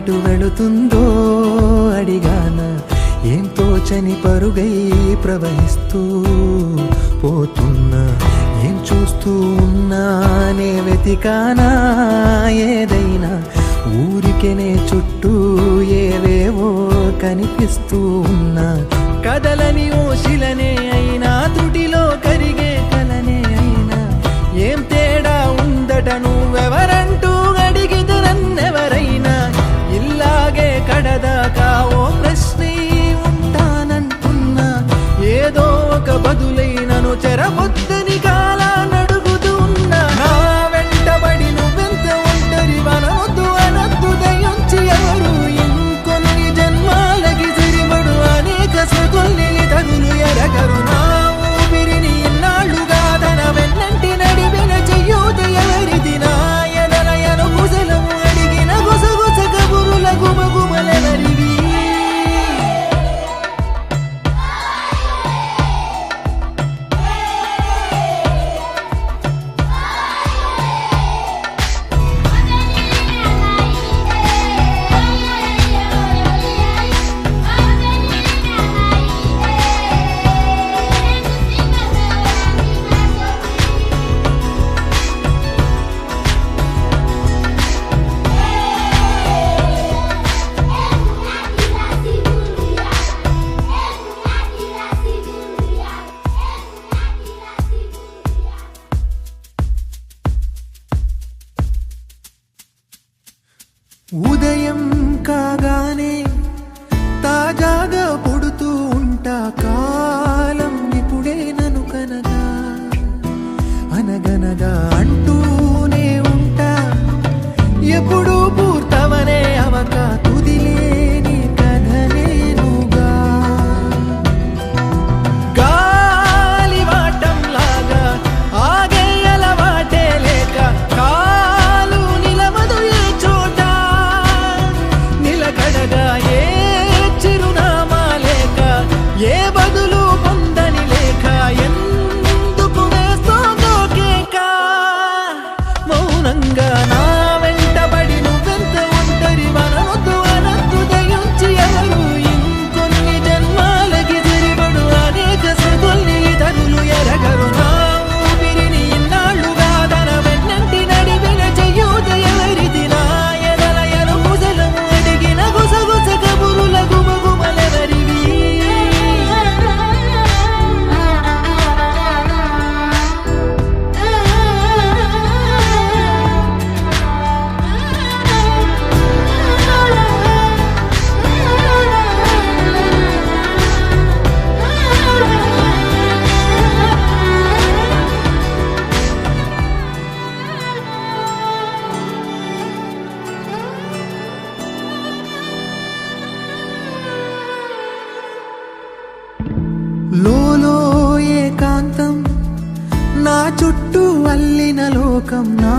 ఎటు వెళుతుందో అడిగాన, ఏం తోచని పరుగై ప్రవహిస్తూ పోతున్నా. ఏం చూస్తూ ఉన్నానే వెతికానా ఏదైనా, ఊరికెనే చుట్టూ ఏవేవో కనిపిస్తూ ఉన్నా. కదలని ఓశిలనే అయినా, తుటిలో కరిగే కలనే అయినా, ఏం తేడా ఉందట నువ్వెవరంటూ అడిగితే నన్నెవరైనా. ఇల్లాగే కడదాకా ఓ ప్రశ్నే ఉంటానంటున్నా, ఏదో ఒక బదులైనను చెరబొద్దని కాలానడుగుతూ ఉన్నా. నా వెంటబడి నువ్వెంత ఒంటరి వనవద్దు అనద్దు దయించి ఎవరు, ఇంకొన్ని జన్మాలకి సరిపడు అనేక సతుల్ని తగులు ఎరగరు. నా ఊపిరిని ఇన్నాళ్ళుగా తన వెన్నంటి నడిపిన చెయ్యూత ఎవరిది, నా ఎదరయను గుసలము అడిగిన గుసగుస కబురుల గుమగుమలెవరివి. ఉదయం కాగానే తాజాగా పుడుతూ ఉంటా, కాలం ఇప్పుడే నన్ను కనగా అనగనగా అంటూనే ఉంటా. ఎప్పుడూ పూర్తవనే అవక తుదిలేని కథనేనుగా. గాలి వాటంలాగా ఆగే అలవాటే లేక, కాలు నిలవదు ఏ చోట, నిలకడగా ఏ చిరునామా లేక, ఏ బదులు పొందని లేక, ఎందుకు వేస్తోందో కేక. మౌనంగా నా వెంటబడి నువ్వెంత ఒంటరి వనవద్దు అనద్దు దయించి ఎవరు, ఇంకొన్ని జన్మాలకి సరిపడు అనేక సతుల్ని తగులు ఎరగరు. నా ఊపిరిని ఇన్నాళ్ళుగా తన వెన్నంటి నడిపిన చెయ్యూత ఎవరిది, నా ఎదలయను గుసలము అడిగిన గుసగుస కబురుల గుమగుమలెవరివి. లోలో ఏకాంతం, నా చుట్టూ అల్లిన లోకం, నా